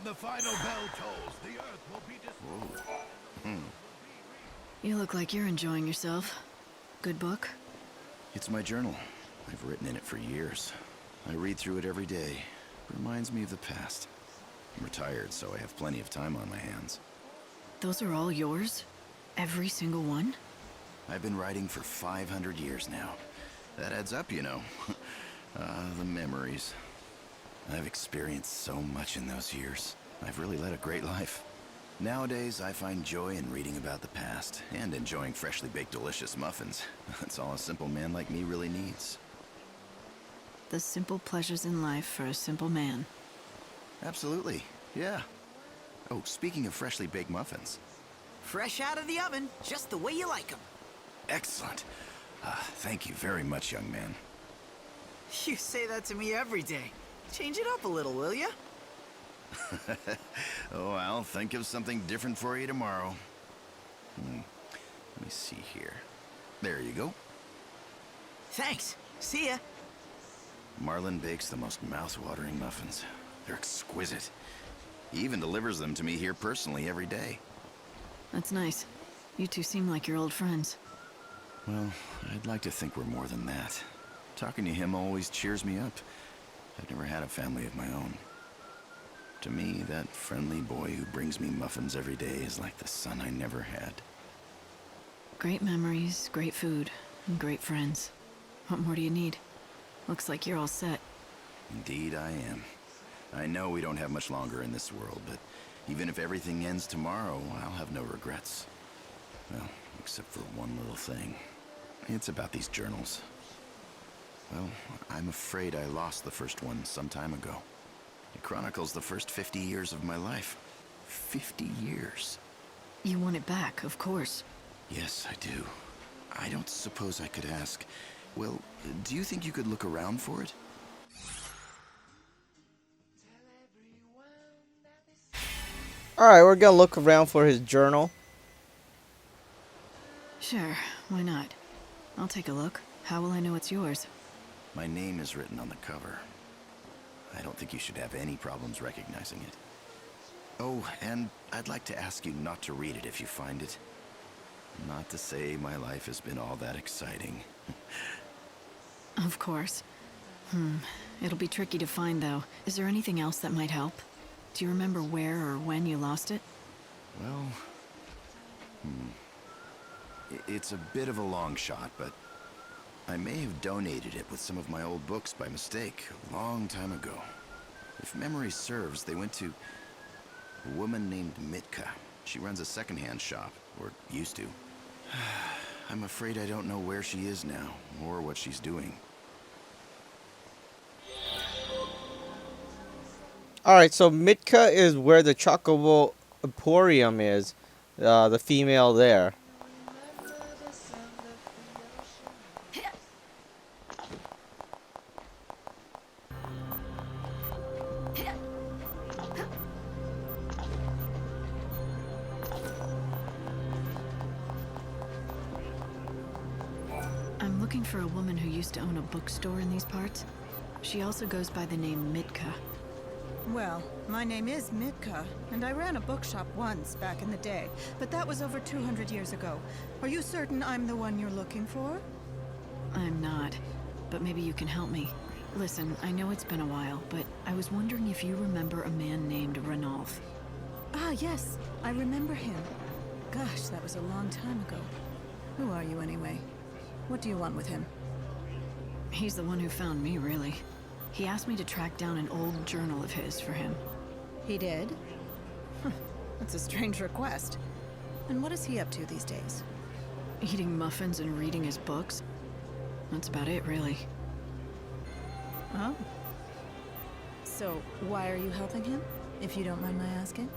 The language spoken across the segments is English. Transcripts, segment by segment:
the final bell tolls, the earth will be destroyed. You look like you're enjoying yourself. Good book? It's my journal. I've written in it for years. I read through it every day. It reminds me of the past. I'm retired, so I have plenty of time on my hands. Those are all yours? Every single one? I've been writing for 500 years now. That adds up, you know. The memories. I've experienced so much in those years. I've really led a great life. Nowadays, I find joy in reading about the past and enjoying freshly baked delicious muffins. That's all a simple man like me really needs. The simple pleasures in life for a simple man. Absolutely, yeah. Oh, speaking of freshly baked muffins. Fresh out of the oven, just the way you like them. Excellent. Thank you very much, young man. You say that to me every day. Change it up a little, will ya? Oh, I'll think of something different for you tomorrow. Let me see here. There you go. Thanks. See ya. Marlin bakes the most mouth-watering muffins. They're exquisite. He even delivers them to me here personally every day. That's nice. You two seem like you're old friends. Well, I'd like to think we're more than that. Talking to him always cheers me up. I've never had a family of my own. To me, that friendly boy who brings me muffins every day is like the son I never had. Great memories, great food, and great friends. What more do you need? Looks like you're all set. Indeed I am. I know we don't have much longer in this world, but even if everything ends tomorrow, I'll have no regrets. Well, except for one little thing. It's about these journals. Well, I'm afraid I lost the first one some time ago. It chronicles the first 50 years of my life. 50 years. You want it back, of course. Yes, I do. I don't suppose I could ask. Well, do you think you could look around for it? Alright, we're gonna look around for his journal. Sure, why not? I'll take a look. How will I know it's yours? My name is written on the cover. I don't think you should have any problems recognizing it. Oh, and I'd like to ask you not to read it if you find it. Not to say my life has been all that exciting. Of course. It'll be tricky to find, though. Is there anything else that might help? Do you remember where or when you lost it? Well, it's a bit of a long shot, but I may have donated it with some of my old books by mistake a long time ago. If memory serves, they went to a woman named Mitka. She runs a secondhand shop, or used to. I'm afraid I don't know where she is now, or what she's doing. Alright, so Mitka is where the Chocobo Emporium is. The female there. I'm looking for a woman who used to own a bookstore in these parts. She also goes by the name Mitka. Well, my name is Mitka, and I ran a bookshop once back in the day, but that was over 200 years ago. Are you certain I'm the one you're looking for? I'm not, but maybe you can help me. Listen, I know it's been a while, but I was wondering if you remember a man named Ranulph. Ah, yes, I remember him. Gosh, that was a long time ago. Who are you anyway? What do you want with him? He's the one who found me, really. He asked me to track down an old journal of his for him. He did? That's a strange request. And what is he up to these days? Eating muffins and reading his books. That's about it, really. Oh. So, why are you helping him, if you don't mind my asking?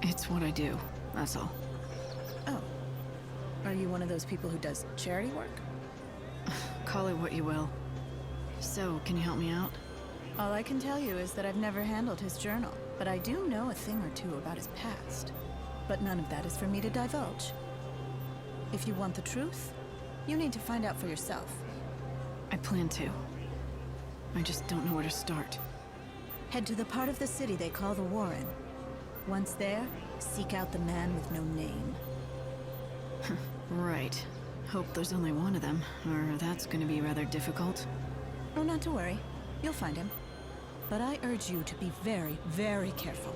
It's what I do, that's all. Oh. Are you one of those people who does charity work? Call it what you will. So, can you help me out? All I can tell you is that I've never handled his journal, but I do know a thing or two about his past. But none of that is for me to divulge. If you want the truth, you need to find out for yourself. I plan to. I just don't know where to start. Head to the part of the city they call the Warren. Once there, seek out the man with no name. Right. Hope there's only one of them, or that's gonna be rather difficult. Oh, not to worry. You'll find him. But I urge you to be very, very careful.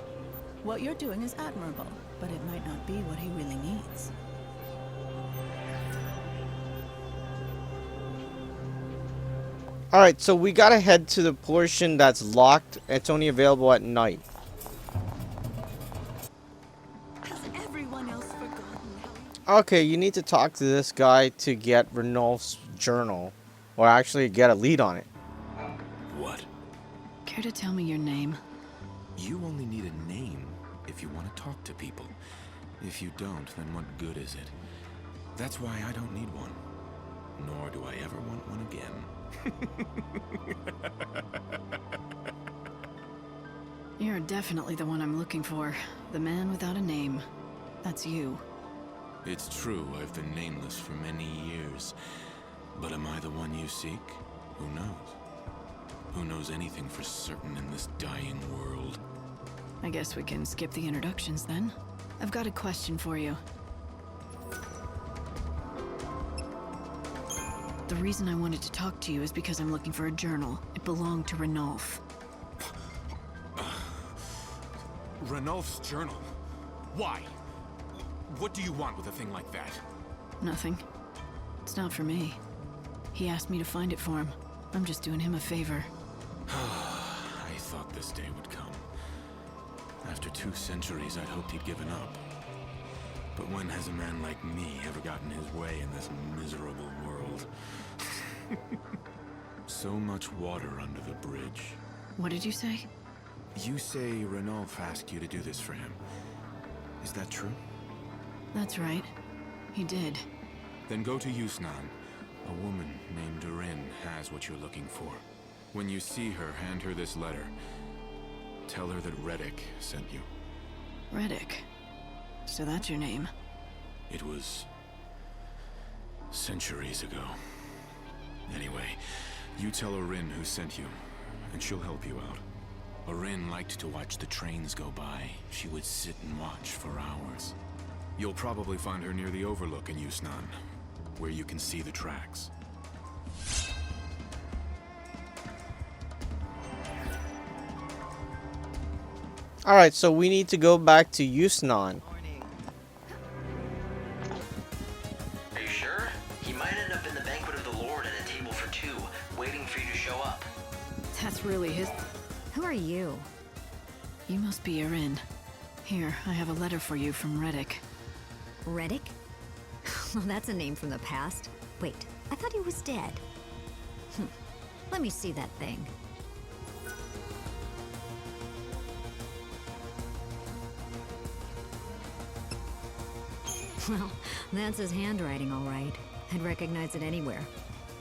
What you're doing is admirable, but it might not be what he really needs. Alright, so we gotta head to the portion that's locked. It's only available at night. Has everyone else forgotten how Okay, you need to talk to this guy to get Ranulph's journal. Or actually get a lead on it. What? Care to tell me your name? You only need a name if you want to talk to people. If you don't, then what good is it? That's why I don't need one. Nor do I ever want one again. You're definitely the one I'm looking for. The man without a name. That's you. It's true, I've been nameless for many years. But am I the one you seek? Who knows? Who knows anything for certain in this dying world? I guess we can skip the introductions then. I've got a question for you. The reason I wanted to talk to you is because I'm looking for a journal. It belonged to Ranulph. Ranulph's journal? Why? What do you want with a thing like that? Nothing. It's not for me. He asked me to find it for him. I'm just doing him a favor. I thought this day would come. After 2 centuries, I'd hoped he'd given up. But when has a man like me ever gotten his way in this miserable world? So much water under the bridge. What did you say? You say Ranulph asked you to do this for him. Is that true? That's right. He did. Then go to XIII. A woman named Rin has what you're looking for. When you see her, hand her this letter. Tell her that Redick sent you. Redick. So that's your name. It was centuries ago. Anyway, you tell Rin who sent you, and she'll help you out. Rin liked to watch the trains go by. She would sit and watch for hours. You'll probably find her near the overlook in XIII, where you can see the tracks. Alright, so we need to go back to Yusnan. Are you sure? He might end up in the banquet of the Lord at a table for 2, waiting for you to show up. That's really his... Who are you? You must be Erin. Here, I have a letter for you from Redick. Redick? Well, that's a name from the past. Wait, I thought he was dead. Let me see that thing. Well, that's his handwriting, all right. I'd recognize it anywhere.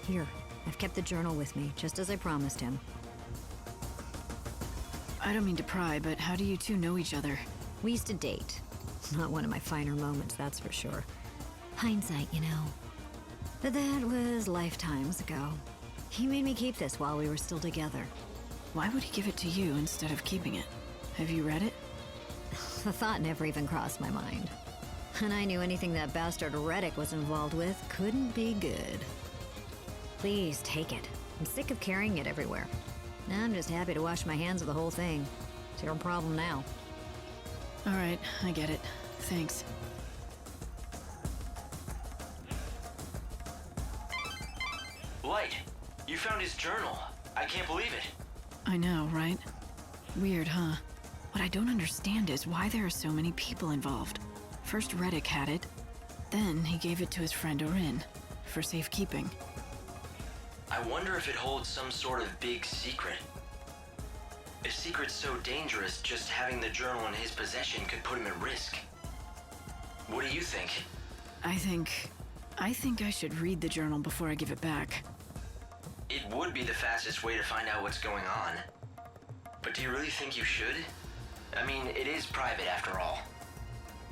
Here, I've kept the journal with me, just as I promised him. I don't mean to pry, but how do you two know each other? We used to date. Not one of my finer moments, that's for sure. Hindsight, you know. But that was lifetimes ago. He made me keep this while we were still together. Why would he give it to you instead of keeping it? Have you read it? The thought never even crossed my mind. And I knew anything that bastard Redick was involved with couldn't be good. Please, take it. I'm sick of carrying it everywhere. I'm just happy to wash my hands of the whole thing. It's your problem now. Alright, I get it. Thanks. Light, you found his journal. I can't believe it. I know, right? Weird, huh? What I don't understand is why there are so many people involved. First Redick had it, then he gave it to his friend Erin, for safekeeping. I wonder if it holds some sort of big secret. A secret so dangerous, just having the journal in his possession could put him at risk. What do you think? I think I should read the journal before I give it back. It would be the fastest way to find out what's going on. But do you really think you should? I mean, it is private after all.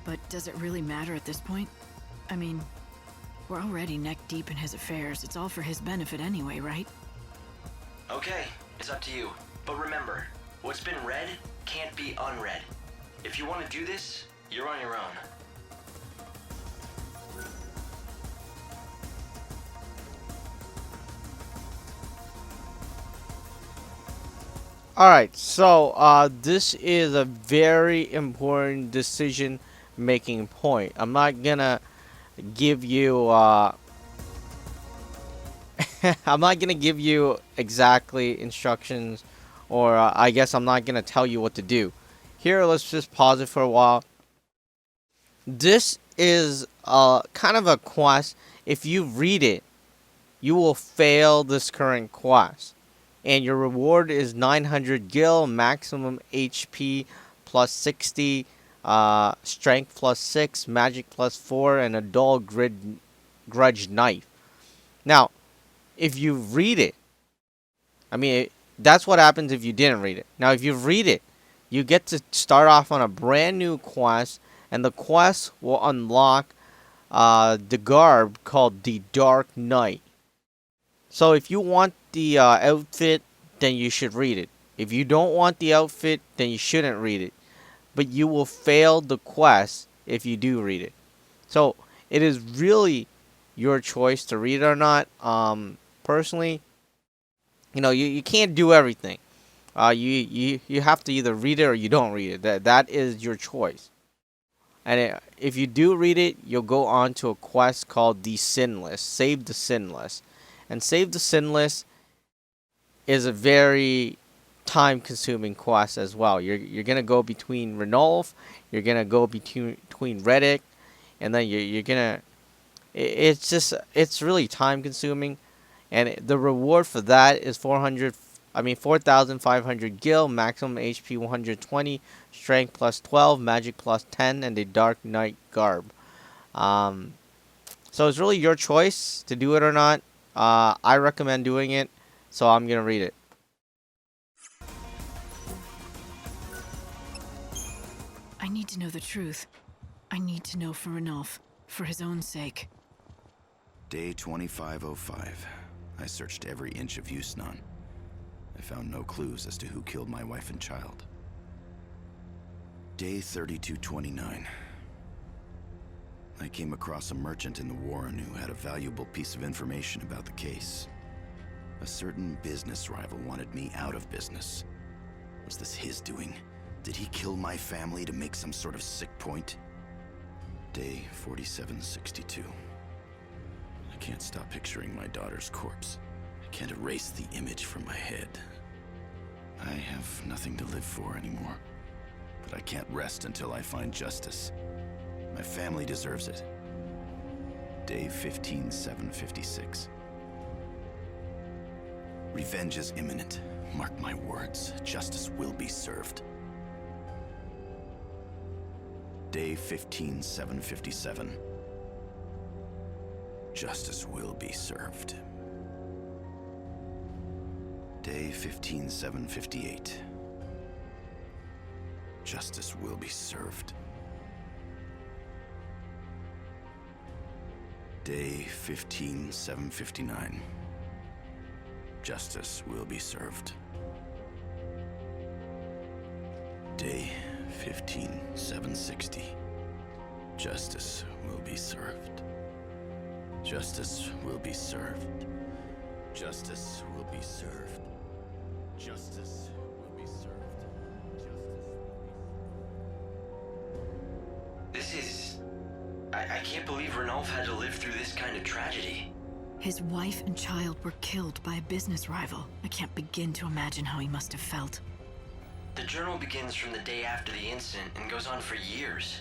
But does it really matter at this point? I mean, we're already neck deep in his affairs. It's all for his benefit anyway, right? Okay, it's up to you. But remember, what's been read can't be unread. If you want to do this, you're on your own. Alright, so this is a very important decision making point. I'm not gonna give you I'm not gonna give you exactly instructions, or I guess I'm not gonna tell you what to do. Here, let's just pause it for a while. This is kind of a quest. If you read it, you will fail this current quest. And your reward is 900 gil, maximum HP plus 60, strength plus 6, magic plus 4, and a dull grudge knife. Now, if you read it, that's what happens if you didn't read it. Now, if you read it, you get to start off on a brand new quest, and the quest will unlock the garb called the Dark Knight. So if you want the outfit, then you should read it. If you don't want the outfit, then you shouldn't read it. But you will fail the quest if you do read it. So it is really your choice to read it or not. Personally, you can't do everything. You have to either read it or you don't read it. That is your choice. And if you do read it, you'll go on to a quest called the Sinless. Save the Sinless. And Save the Sinless is a very time-consuming quest as well. You're gonna go between Ranulph, you're gonna go between Redick, and then you're gonna. It's really time-consuming, and the reward for that is 4,500 gil, maximum HP 120, strength plus 12, magic plus 10, and the Dark Knight garb. So it's really your choice to do it or not. I recommend doing it, so I'm gonna read it. I need to know the truth. I need to know for Ranulph, for his own sake. Day 2505. I searched every inch of Yusnan. I found no clues as to who killed my wife and child. Day 3229. I came across a merchant in the Warren who had a valuable piece of information about the case. A certain business rival wanted me out of business. Was this his doing? Did he kill my family to make some sort of sick point? Day 4762. I can't stop picturing my daughter's corpse. I can't erase the image from my head. I have nothing to live for anymore. But I can't rest until I find justice. My family deserves it. Day 15756. Revenge is imminent. Mark my words. Justice will be served. Day 15757. Justice will be served. Day 15758. Justice will be served. Day 15759. Justice will be served. Day 15760. Justice will be served. Justice will be served. Justice will be served. Justice will be served. This is... I can't believe Ranulph had to live through this kind of tragedy. His wife and child were killed by a business rival. I can't begin to imagine how he must have felt. The journal begins from the day after the incident and goes on for years.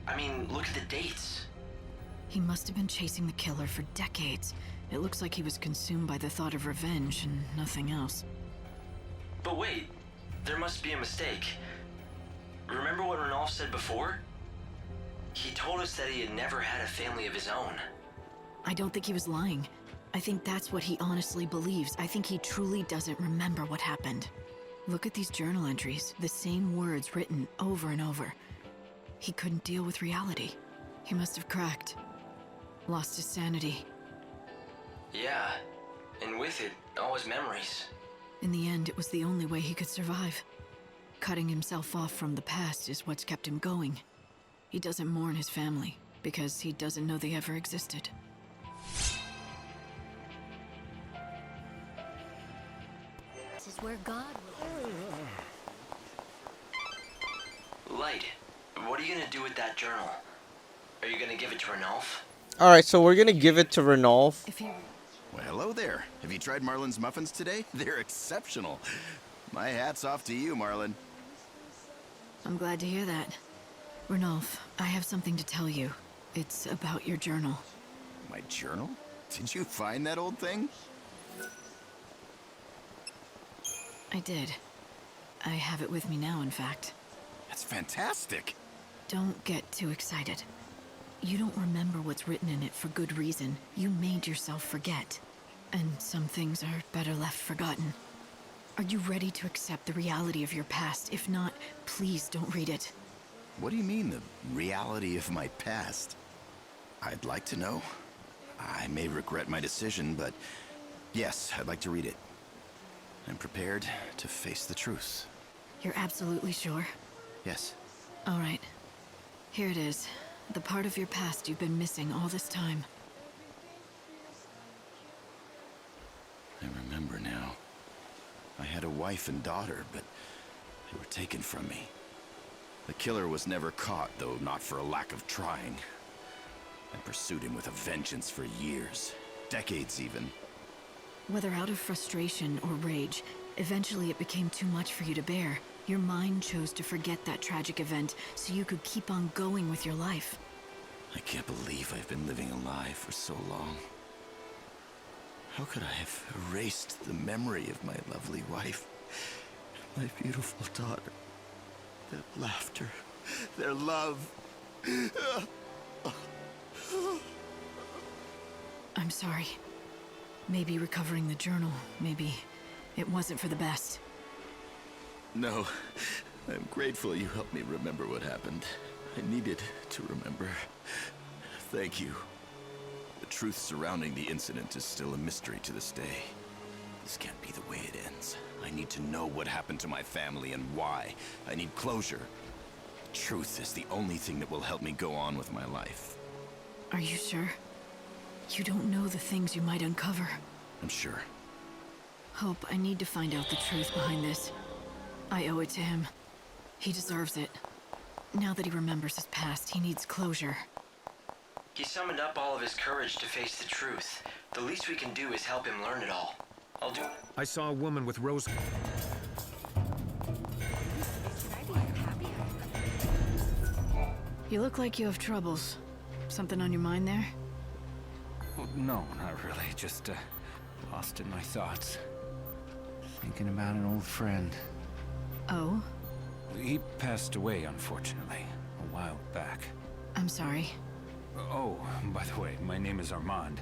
I mean, look at the dates. He must have been chasing the killer for decades. It looks like he was consumed by the thought of revenge and nothing else. But wait, there must be a mistake. Remember what Ranulph said before? He told us that he had never had a family of his own. I don't think he was lying. I think that's what he honestly believes. I think he truly doesn't remember what happened. Look at these journal entries, the same words written over and over. He couldn't deal with reality. He must have cracked. Lost his sanity. Yeah, and with it, all his memories. In the end, it was the only way he could survive. Cutting himself off from the past is what's kept him going. He doesn't mourn his family because he doesn't know they ever existed. This is where God Light, what are you gonna do with that journal? Are you gonna give it to Ranulph? Alright, so we're gonna give it to Ranulph. If he... Well, hello there. Have you tried Marlin's muffins today? They're exceptional. My hat's off to you, Marlin. I'm glad to hear that. Ranulph, I have something to tell you. It's about your journal. My journal? Did you find that old thing? I did. I have it with me now, in fact. That's fantastic. Don't get too excited. You don't remember what's written in it for good reason. You made yourself forget. And some things are better left forgotten. Are you ready to accept the reality of your past? If not, please don't read it. What do you mean, the reality of my past? I'd like to know. I may regret my decision, but yes, I'd like to read it. I'm prepared to face the truth. You're absolutely sure? Yes. All right. Here it is. The part of your past you've been missing all this time. I remember now. I had a wife and daughter, but they were taken from me. The killer was never caught, though not for a lack of trying. I pursued him with a vengeance for years, decades even. Whether out of frustration or rage, eventually it became too much for you to bear. Your mind chose to forget that tragic event so you could keep on going with your life. I can't believe I've been living a lie for so long. How could I have erased the memory of my lovely wife, my beautiful daughter, their laughter, their love? I'm sorry. Maybe recovering the journal, maybe it wasn't for the best. No, I'm grateful you helped me remember what happened. I needed to remember. Thank you. The truth surrounding the incident is still a mystery to this day. This can't be the way it ends. I need to know what happened to my family and why. I need closure. Truth is the only thing that will help me go on with my life. Are you sure? You don't know the things you might uncover. I'm sure. Hope, I need to find out the truth behind this. I owe it to him. He deserves it. Now that he remembers his past, he needs closure. He summoned up all of his courage to face the truth. The least we can do is help him learn it all. I'll do it. I saw a woman with rose... You look like you have troubles. Something on your mind there? Well, no, not really. Just, lost in my thoughts. Thinking about an old friend. Oh? He passed away, unfortunately, a while back. I'm sorry. Oh, by the way, my name is Armando.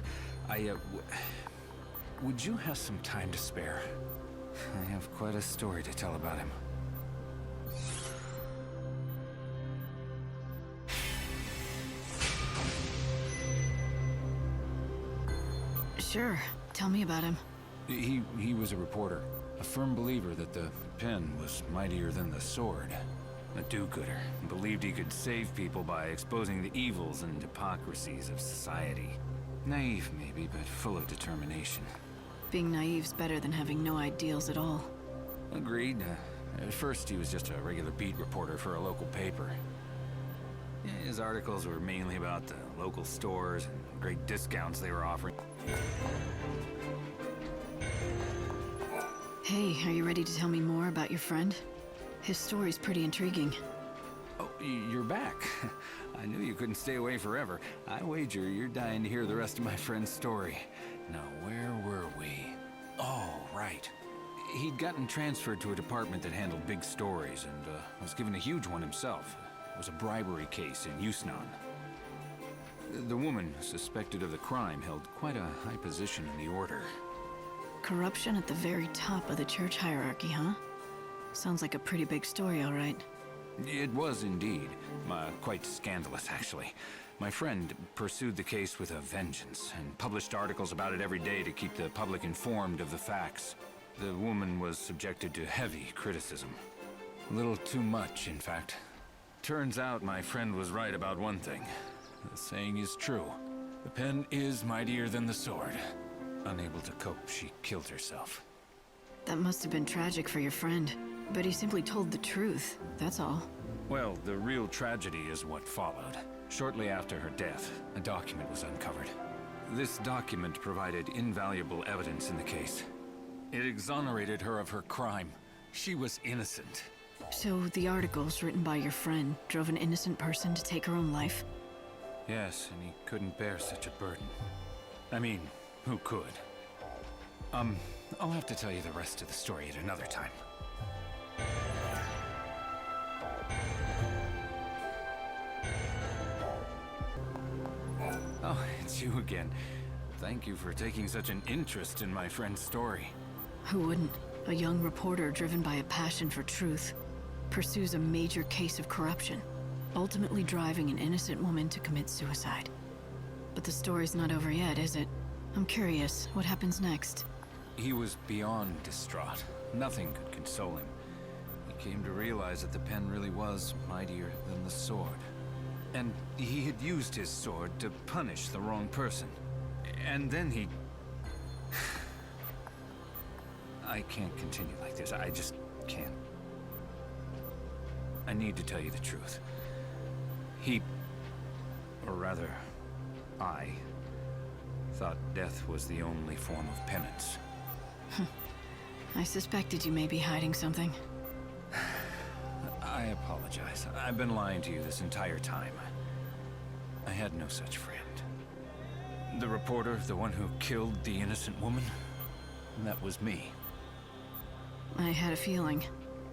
Would you have some time to spare? I have quite a story to tell about him. Sure. Tell me about him. He was a reporter. A firm believer that the pen was mightier than the sword. A do-gooder. Believed he could save people by exposing the evils and hypocrisies of society. Naive, maybe, but full of determination. Being naive's better than having no ideals at all. Agreed. At first, he was just a regular beat reporter for a local paper. His articles were mainly about the local stores and great discounts they were offering. Hey, are you ready to tell me more about your friend? His story's pretty intriguing. Oh, you're back. I knew you couldn't stay away forever. I wager you're dying to hear the rest of my friend's story. Now, where were we? Oh, right. He'd gotten transferred to a department that handled big stories and was given a huge one himself. It was a bribery case in Yusnan. The woman suspected of the crime held quite a high position in the order. Corruption at the very top of the church hierarchy, huh? Sounds like a pretty big story, all right. It was indeed. Quite scandalous, actually. My friend pursued the case with a vengeance and published articles about it every day to keep the public informed of the facts. The woman was subjected to heavy criticism. A little too much, in fact. Turns out my friend was right about one thing. The saying is true. The pen is mightier than the sword. Unable to cope, she killed herself. That must have been tragic for your friend. But he simply told the truth, that's all. Well, the real tragedy is what followed. Shortly after her death, a document was uncovered. This document provided invaluable evidence in the case. It exonerated her of her crime. She was innocent. So the articles written by your friend drove an innocent person to take her own life? Yes, and he couldn't bear such a burden. I mean, who could? I'll have to tell you the rest of the story at another time. Oh, it's you again. Thank you for taking such an interest in my friend's story. Who wouldn't? A young reporter driven by a passion for truth pursues a major case of corruption, ultimately driving an innocent woman to commit suicide. But the story's not over yet, is it? I'm curious, what happens next? He was beyond distraught. Nothing could console him. He came to realize that the pen really was mightier than the sword. And he had used his sword to punish the wrong person. And then he... I can't continue like this. I just can't. I need to tell you the truth. He... or rather, I... thought death was the only form of penance. I suspected you may be hiding something. I apologize. I've been lying to you this entire time. I had no such friend. The reporter, the one who killed the innocent woman, that was me. I had a feeling.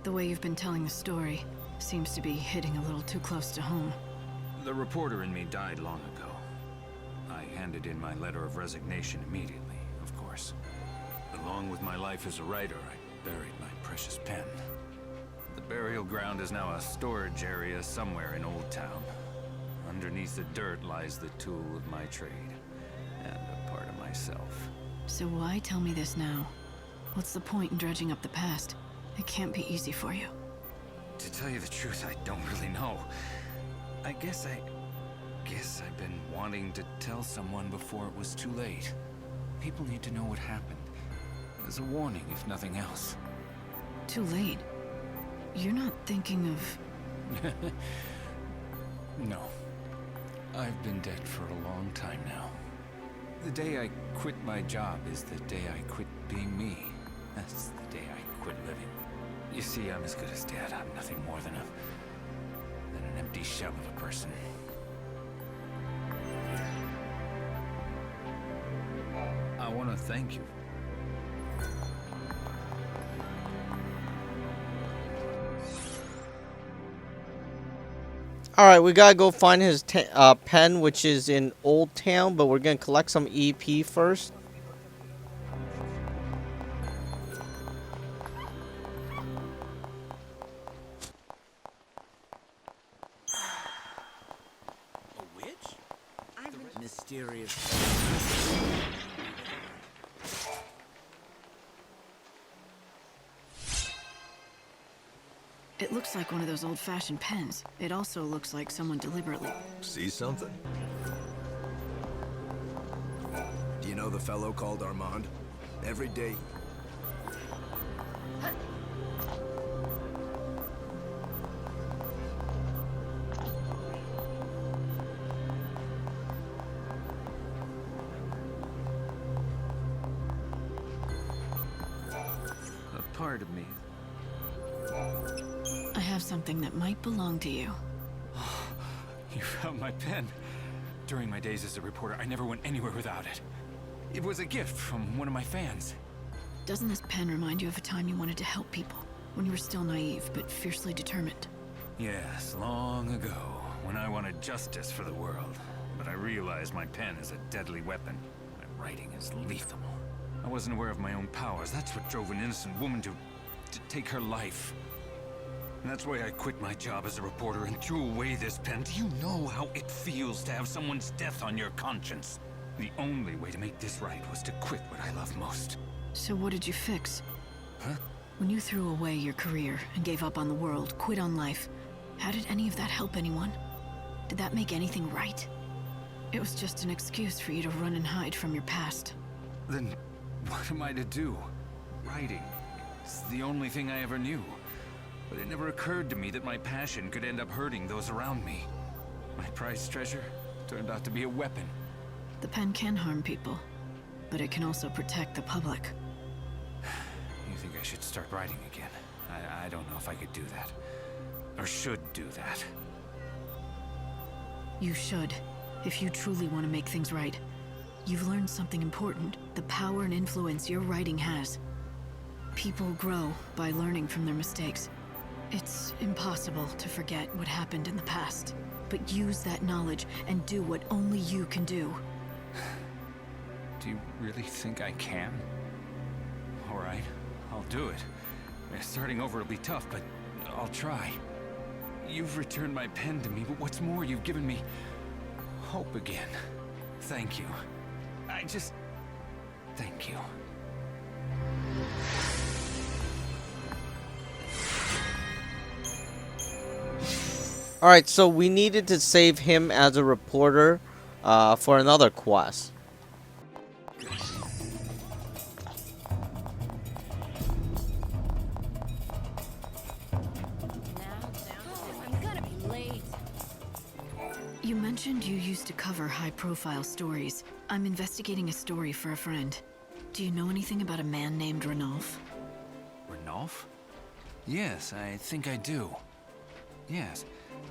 The way you've been telling the story seems to be hitting a little too close to home. The reporter in me died long ago. I handed in my letter of resignation immediately, of course. Along with my life as a writer, I buried my precious pen. The burial ground is now a storage area somewhere in Old Town. Underneath the dirt lies the tool of my trade, and a part of myself. So why tell me this now? What's the point in dredging up the past? It can't be easy for you. To tell you the truth, I don't really know. I guess I've been wanting to tell someone before it was too late. People need to know what happened. As a warning, if nothing else. Too late? You're not thinking of... No. I've been dead for a long time now. The day I quit my job is the day I quit being me. That's the day I quit living. You see, I'm as good as dead. I'm nothing more than an empty shell of a person. I want to thank you. Alright, we gotta go find his pen, which is in Old Town, but we're gonna collect some EP first. A witch? Mysterious. It looks like one of those old-fashioned pens. It also looks like someone deliberately... See something? Do you know the fellow called Armando? Every day... A part of me. I have something that might belong to you. You found my pen. During my days as a reporter, I never went anywhere without it. It was a gift from one of my fans. Doesn't this pen remind you of a time you wanted to help people? When you were still naive, but fiercely determined? Yes, long ago, when I wanted justice for the world. But I realized my pen is a deadly weapon. My writing is lethal. I wasn't aware of my own powers. That's what drove an innocent woman to take her life. And that's why I quit my job as a reporter and threw away this pen. Do you know how it feels to have someone's death on your conscience? The only way to make this right was to quit what I love most. So what did you fix? Huh? When you threw away your career and gave up on the world, quit on life, how did any of that help anyone? Did that make anything right? It was just an excuse for you to run and hide from your past. Then what am I to do? Writing. It's the only thing I ever knew. But it never occurred to me that my passion could end up hurting those around me. My prized treasure turned out to be a weapon. The pen can harm people, but it can also protect the public. You think I should start writing again? I don't know if I could do that. Or should do that. You should, if you truly want to make things right. You've learned something important, the power and influence your writing has. People grow by learning from their mistakes. It's impossible to forget what happened in the past, but use that knowledge and do what only you can do. Do you really think I can? All right, I'll do it. Starting over will be tough, but I'll try. You've returned my pen to me, but what's more, you've given me hope again. Thank you. Thank you. Alright, so we needed to save him as a reporter for another quest. You mentioned you used to cover high-profile stories. I'm investigating a story for a friend. Do you know anything about a man named Ranulph? Ranulph? Yes, I think I do. Yes,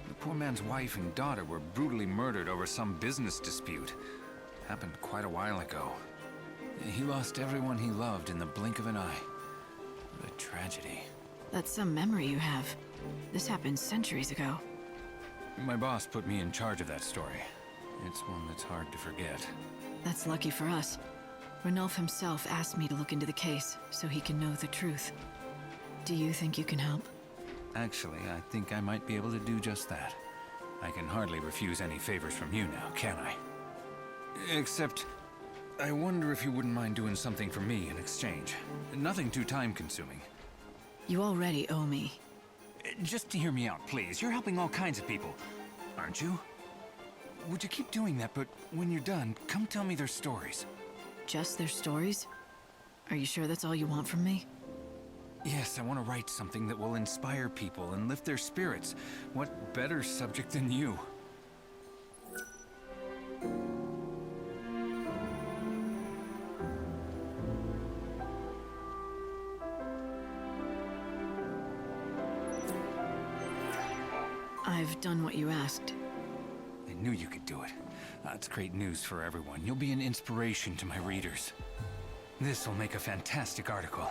the poor man's wife and daughter were brutally murdered over some business dispute. Happened quite a while ago. He lost everyone he loved in the blink of an eye. What a tragedy. That's some memory you have. This happened centuries ago. My boss put me in charge of that story. It's one that's hard to forget. That's lucky for us. Ranulph himself asked me to look into the case, so he can know the truth. Do you think you can help? Actually, I think I might be able to do just that. I can hardly refuse any favors from you now, can I? Except, I wonder if you wouldn't mind doing something for me in exchange. Nothing too time-consuming. You already owe me. Just to hear me out, please. You're helping all kinds of people, aren't you? Would you keep doing that, but when you're done, come tell me their stories. Just their stories? Are you sure that's all you want from me? Yes, I want to write something that will inspire people and lift their spirits. What better subject than you? I've done what you asked. I knew you could do it. That's great news for everyone. You'll be an inspiration to my readers. This will make a fantastic article.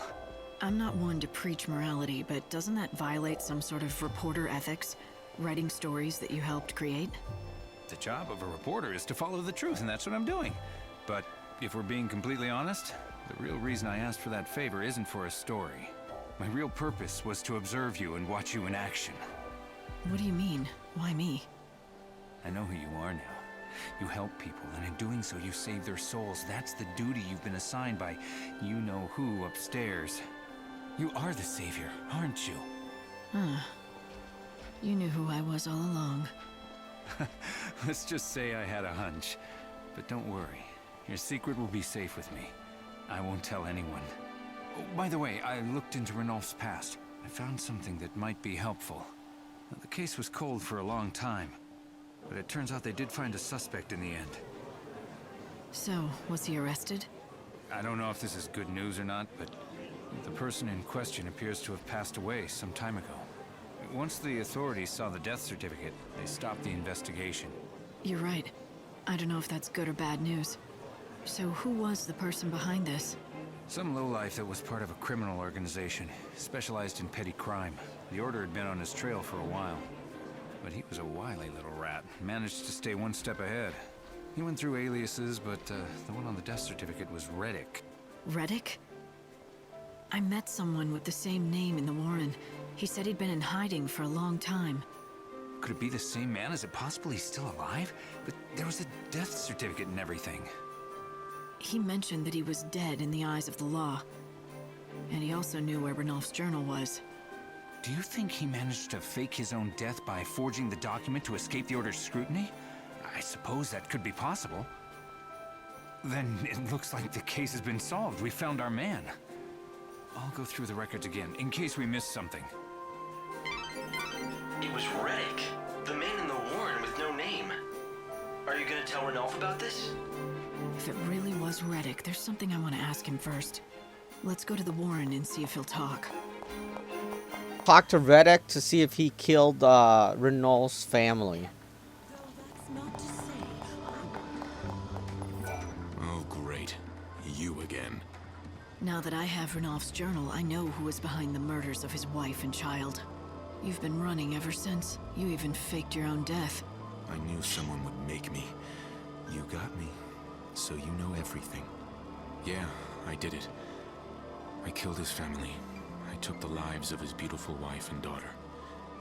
I'm not one to preach morality, but doesn't that violate some sort of reporter ethics? Writing stories that you helped create? The job of a reporter is to follow the truth, and that's what I'm doing. But if we're being completely honest, the real reason I asked for that favor isn't for a story. My real purpose was to observe you and watch you in action. What do you mean? Why me? I know who you are now. You help people, and in doing so you save their souls. That's the duty you've been assigned by you-know-who upstairs. You are the savior, aren't you? Huh. You knew who I was all along. Let's just say I had a hunch. But don't worry. Your secret will be safe with me. I won't tell anyone. Oh, by the way, I looked into Ranulph's past. I found something that might be helpful. The case was cold for a long time, but it turns out they did find a suspect in the end. So, was he arrested? I don't know if this is good news or not, but the person in question appears to have passed away some time ago. Once the authorities saw the death certificate, they stopped the investigation. You're right. I don't know if that's good or bad news. So who was the person behind this? Some lowlife that was part of a criminal organization, specialized in petty crime. The Order had been on his trail for a while. But he was a wily little rat, managed to stay one step ahead. He went through aliases, but the one on the death certificate was Redick. Redick? I met someone with the same name in the Warren. He said he'd been in hiding for a long time. Could it be the same man? Is it possible he's still alive? But there was a death certificate and everything. He mentioned that he was dead in the eyes of the law. And he also knew where Ranulph's journal was. Do you think he managed to fake his own death by forging the document to escape the Order's scrutiny? I suppose that could be possible. Then it looks like the case has been solved. We found our man. I'll go through the records again, in case we missed something. It was Redick, the man in the warren with no name. Are you gonna tell Ranulph about this? If it really was Redick, there's something I want to ask him first. Let's go to the warren and see if he'll talk. Talk to Redick to see if he killed Ranulph's family. Oh, great. You again. Now that I have Ranulph's journal, I know who was behind the murders of his wife and child. You've been running ever since. You even faked your own death. I knew someone would make me. You got me. So you know everything. Yeah, I did it. I killed his family. I took the lives of his beautiful wife and daughter.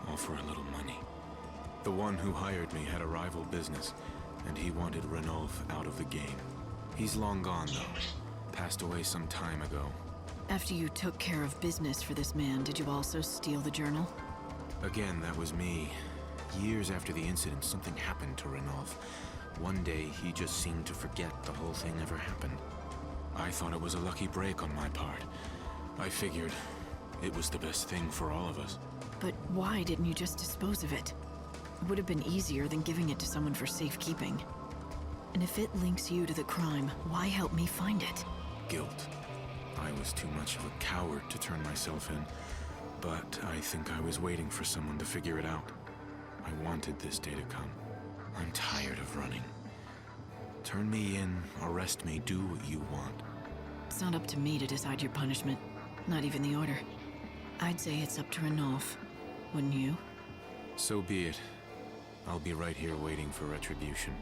All for a little money. The one who hired me had a rival business, and he wanted Ranulph out of the game. He's long gone, though. Passed away some time ago. After you took care of business for this man, did you also steal the journal? Again, that was me. Years after the incident, something happened to Ranulph. One day, he just seemed to forget the whole thing ever happened. I thought it was a lucky break on my part. I figured it was the best thing for all of us. But why didn't you just dispose of it? It would have been easier than giving it to someone for safekeeping. And if it links you to the crime, why help me find it? Guilt. I was too much of a coward to turn myself in, but I think I was waiting for someone to figure it out. I wanted this day to come. I'm tired of running. Turn me in, arrest me, do what you want. It's not up to me to decide your punishment. Not even the Order. I'd say it's up to Ranulph. Wouldn't you? So be it. I'll be right here waiting for retribution.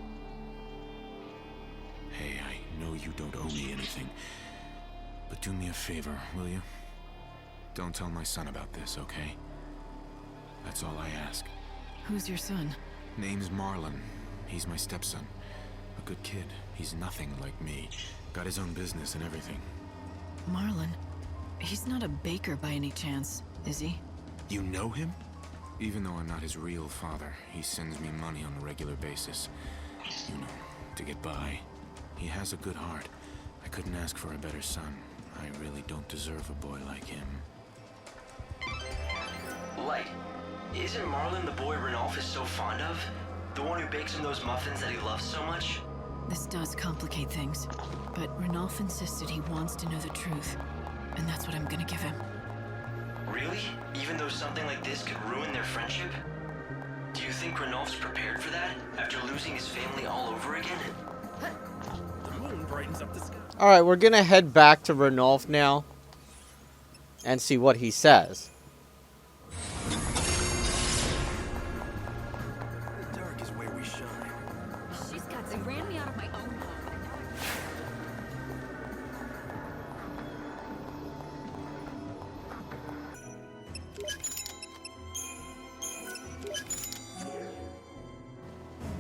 Hey, I know you don't owe me anything, but do me a favor, will you? Don't tell my son about this, okay? That's all I ask. Who's your son? Name's Marlon. He's my stepson. A good kid. He's nothing like me. Got his own business and everything. Marlon? He's not a baker by any chance, is he? You know him? Even though I'm not his real father, he sends me money on a regular basis. You know, to get by. He has a good heart. I couldn't ask for a better son. I really don't deserve a boy like him. Light, isn't Marlon the boy Ranulph is so fond of? The one who bakes him those muffins that he loves so much? This does complicate things, but Ranulph insisted he wants to know the truth, and that's what I'm gonna give him. Really? Even though something like this could ruin their friendship? Do you think Ranulph's prepared for that, after losing his family all over again? The moon brightens up the sky. Alright, we're gonna head back to Ranulph now and see what he says. The dark is where we shine. She's got some. They ran me out of my own home.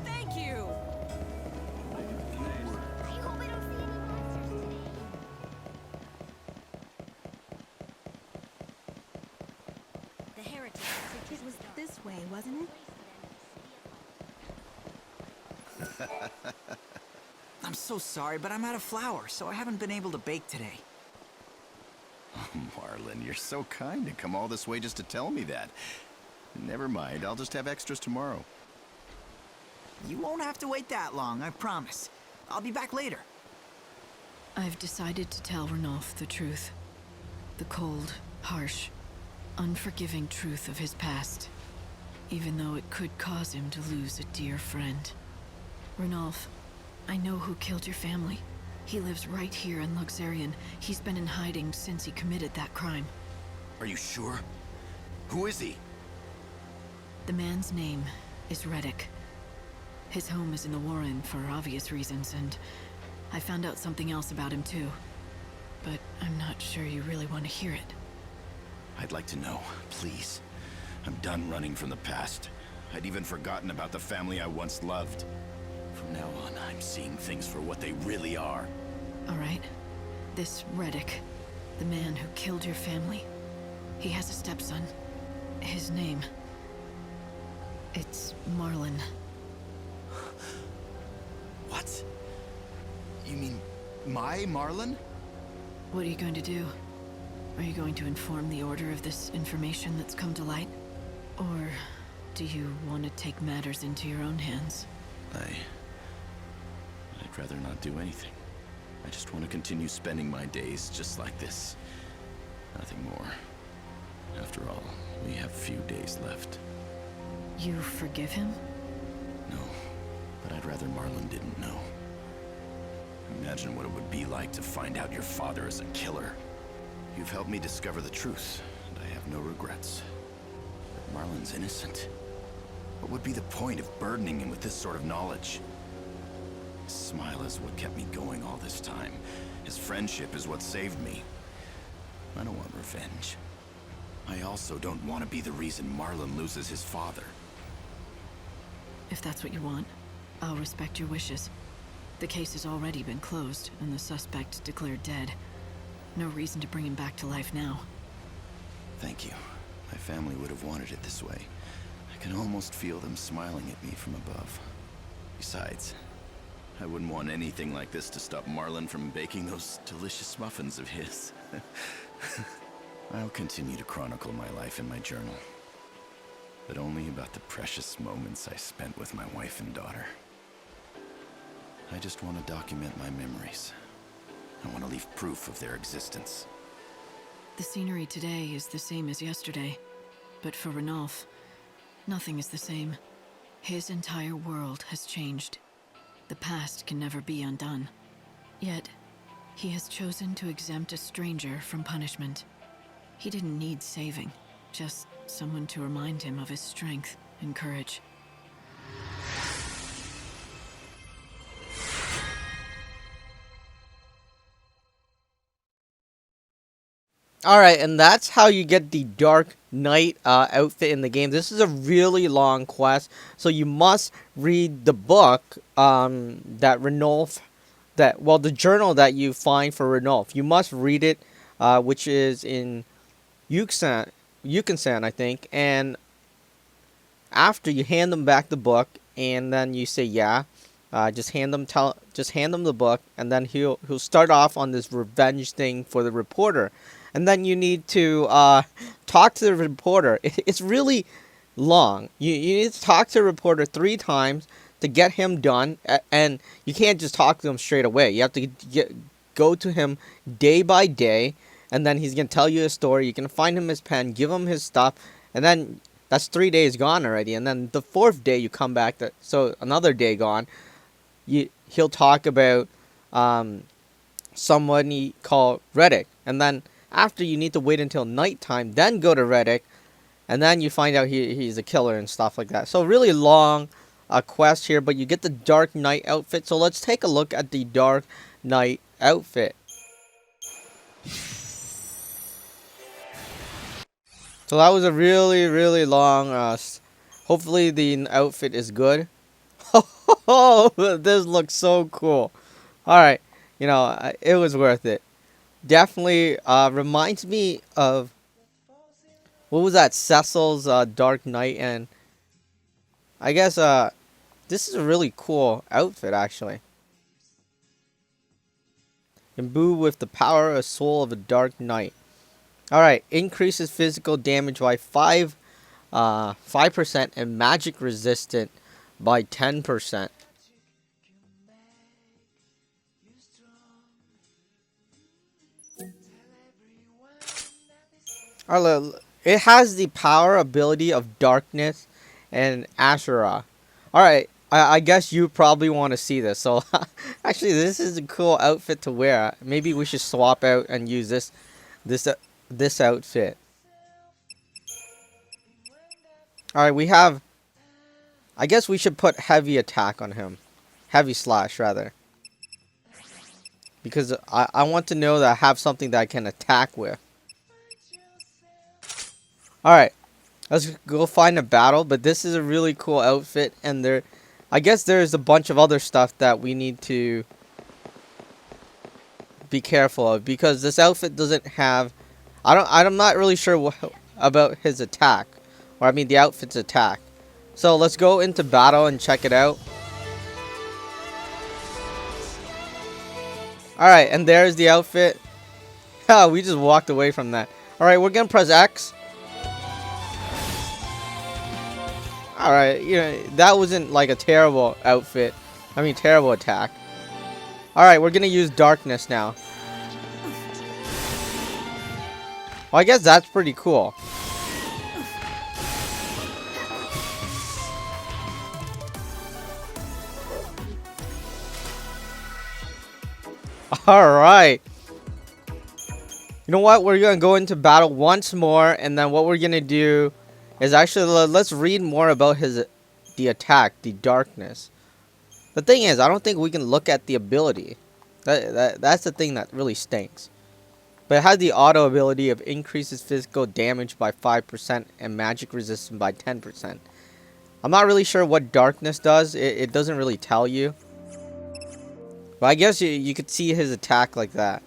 Thank you! The heritage. It was This way, wasn't it? I'm so sorry, but I'm out of flour, so I haven't been able to bake today. Marlon, you're so kind to come all this way just to tell me that. Never mind, I'll just have extras tomorrow. You won't have to wait that long, I promise. I'll be back later. I've decided to tell Ranulph the truth. The cold, harsh, unforgiving truth of his past. Even though it could cause him to lose a dear friend. Ranulph, I know who killed your family. He lives right here in Luxarian. He's been in hiding since he committed that crime. Are you sure? Who is he? The man's name is Redick. His home is in the Warren for obvious reasons, and I found out something else about him too. But I'm not sure you really want to hear it. I'd like to know, please. I'm done running from the past. I'd even forgotten about the family I once loved. From now on, I'm seeing things for what they really are. All right. This Redick, The man who killed your family. He has a stepson. His name... It's Marlon. What? You mean my Marlon? What are you going to do? Are you going to inform the Order of this information that's come to light? Or do you want to take matters into your own hands? I'd rather not do anything. I just want to continue spending my days just like this. Nothing more. After all, we have few days left. You forgive him? No, but I'd rather Marlon didn't know. Imagine what it would be like to find out your father is a killer. You've helped me discover the truth, and I have no regrets. But Marlon's innocent. What would be the point of burdening him with this sort of knowledge? His smile is what kept me going all this time. His friendship is what saved me. I don't want revenge. I also don't want to be the reason Marlon loses his father. If that's what you want, I'll respect your wishes. The case has already been closed, and the suspect declared dead. No reason to bring him back to life now. Thank you. My family would have wanted it this way. I can almost feel them smiling at me from above. Besides, I wouldn't want anything like this to stop Marlon from baking those delicious muffins of his. I'll continue to chronicle my life in my journal, but only about the precious moments I spent with my wife and daughter. I just want to document my memories. I want to leave proof of their existence. The scenery today is the same as yesterday, but for Ranulph, nothing is the same. His entire world has changed. The past can never be undone. Yet, he has chosen to exempt a stranger from punishment. He didn't need saving, just someone to remind him of his strength and courage. Alright, and that's how you get the Dark Knight outfit in the game. This is a really long quest, so you must read the book that Ranulph, the journal that you find for Ranulph. You must read it, which is in XIII, I think, and after you hand them back the book, and then you say yeah, just hand them the book, and then he'll start off on this revenge thing for the reporter, and then you need to talk to the reporter. It's really long. You need to talk to the reporter 3 times to get him done, and you can't just talk to him straight away. You have to go to him day by day. And then he's going to tell you a story. You can find him his pen, give him his stuff, and then that's 3 days gone already. And then the 4th day you come back, so another day gone. He'll talk about someone called Redick. And then after, you need to wait until nighttime, then go to Redick. And then you find out he's a killer and stuff like that. So really long quest here, but you get the Dark Knight outfit. So let's take a look at the Dark Knight outfit. So that was a really, really long, hopefully the outfit is good. Oh, this looks so cool. Alright, it was worth it. Definitely reminds me of, what was that, Cecil's Dark Knight, and I guess this is a really cool outfit, actually. Imbued with the power of soul of a Dark Knight. Alright, increases physical damage by 5% and magic resistant by 10%. Alright, it has the power ability of darkness and Ashura. Alright, I guess you probably want to see this. So, actually, this is a cool outfit to wear. Maybe we should swap out and use this outfit. Alright, we have, I guess we should put heavy attack on him. Heavy slash, rather. Because I want to know that I have something that I can attack with. Alright, let's go find a battle. But this is a really cool outfit. And I guess there's a bunch of other stuff that we need to be careful of, because this outfit doesn't have. I'm not really sure about his attack, or I mean the outfit's attack. So let's go into battle and check it out. Alright, and there's the outfit. Oh, we just walked away from that. Alright, we're gonna press X. Alright, you know, that wasn't like a terrible outfit. I mean, terrible attack. Alright, we're gonna use darkness now. Well, I guess that's pretty cool. Alright. You know what? We're going to go into battle once more. And then what we're going to do is actually, let's read more about the attack, the darkness. The thing is, I don't think we can look at the ability. That's the thing that really stinks. But it has the auto ability of increases physical damage by 5% and magic resistance by 10%. I'm not really sure what darkness does. It doesn't really tell you. But I guess you could see his attack like that.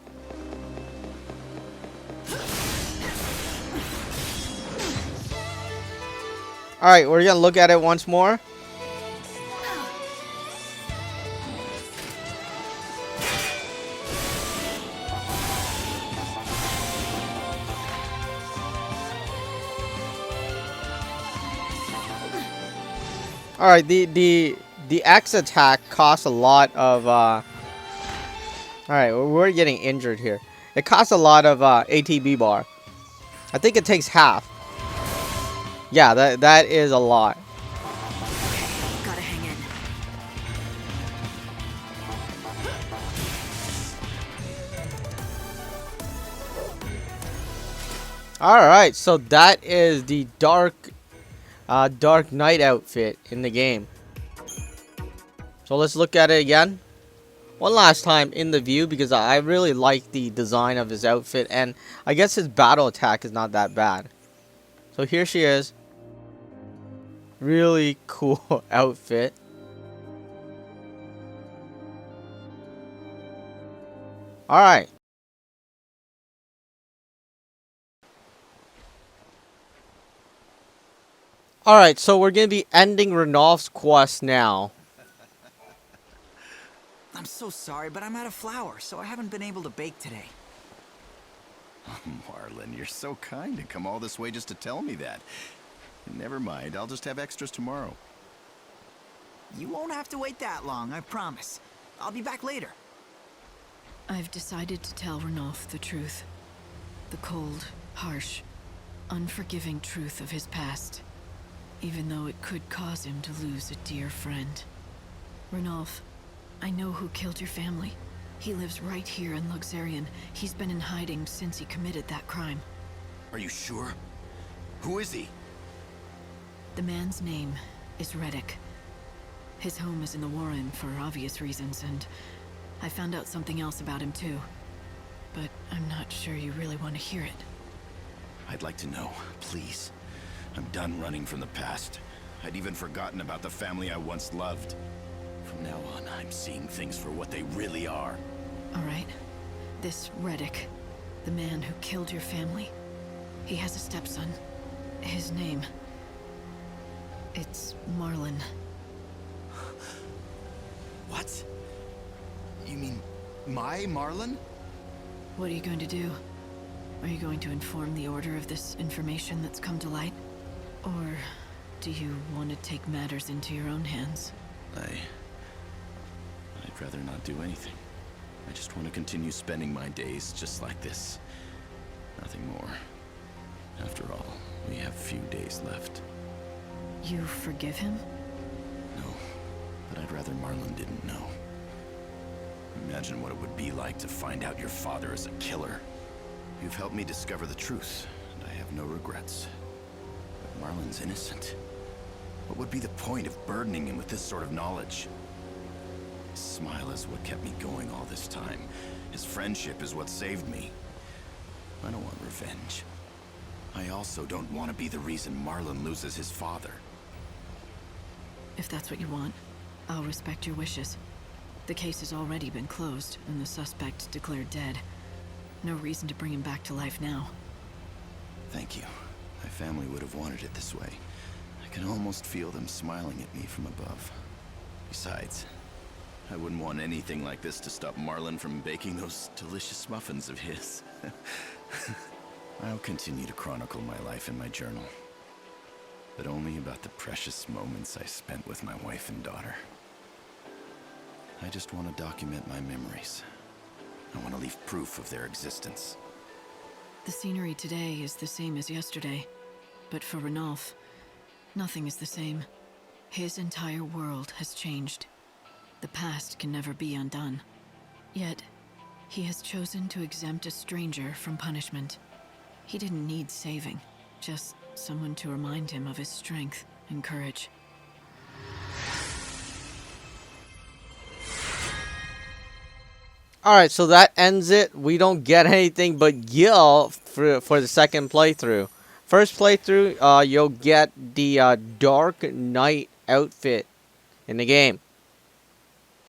Alright, we're gonna look at it once more. Alright, the X attack costs a lot of Alright, we're getting injured here. It costs a lot of ATB bar. I think it takes half. Yeah, that is a lot. Gotta hang in. Alright, so that is the Dark Knight outfit in the game. So let's look at it again. One last time in the view, because I really like the design of his outfit, and I guess his battle attack is not that bad. So here she is. Really cool outfit. Alright. Alright, so we're going to be ending Ranulph's quest now. I'm so sorry, but I'm out of flour, so I haven't been able to bake today. Marlon, you're so kind to come all this way just to tell me that. Never mind, I'll just have extras tomorrow. You won't have to wait that long, I promise. I'll be back later. I've decided to tell Ranulph the truth. The cold, harsh, unforgiving truth of his past. Even though it could cause him to lose a dear friend. Ranulph, I know who killed your family. He lives right here in Luxarian. He's been in hiding since he committed that crime. Are you sure? Who is he? The man's name is Redick. His home is in the Warren for obvious reasons, and I found out something else about him too. But I'm not sure you really want to hear it. I'd like to know, please. I'm done running from the past. I'd even forgotten about the family I once loved. From now on, I'm seeing things for what they really are. All right. This Redick, the man who killed your family, he has a stepson. His name... it's Marlon. What? You mean my Marlon? What are you going to do? Are you going to inform the Order of this information that's come to light? Or do you want to take matters into your own hands? I'd rather not do anything. I just want to continue spending my days just like this. Nothing more. After all, we have few days left. You forgive him? No, but I'd rather Marlon didn't know. Imagine what it would be like to find out your father is a killer. You've helped me discover the truth, and I have no regrets. But Marlon's innocent. What would be the point of burdening him with this sort of knowledge? His smile is what kept me going all this time. His friendship is what saved me. I don't want revenge. I also don't want to be the reason Marlon loses his father. If that's what you want, I'll respect your wishes. The case has already been closed, and the suspect declared dead. No reason to bring him back to life now. Thank you. My family would have wanted it this way. I can almost feel them smiling at me from above. Besides, I wouldn't want anything like this to stop Marlon from baking those delicious muffins of his. I'll continue to chronicle my life in my journal, but only about the precious moments I spent with my wife and daughter. I just want to document my memories. I want to leave proof of their existence. The scenery today is the same as yesterday, but for Ranulph, nothing is the same. His entire world has changed. The past can never be undone. Yet, he has chosen to exempt a stranger from punishment. He didn't need saving, just someone to remind him of his strength and courage. Alright, so that ends it. We don't get anything but Gil for the second playthrough. First playthrough, you'll get the Dark Knight outfit in the game.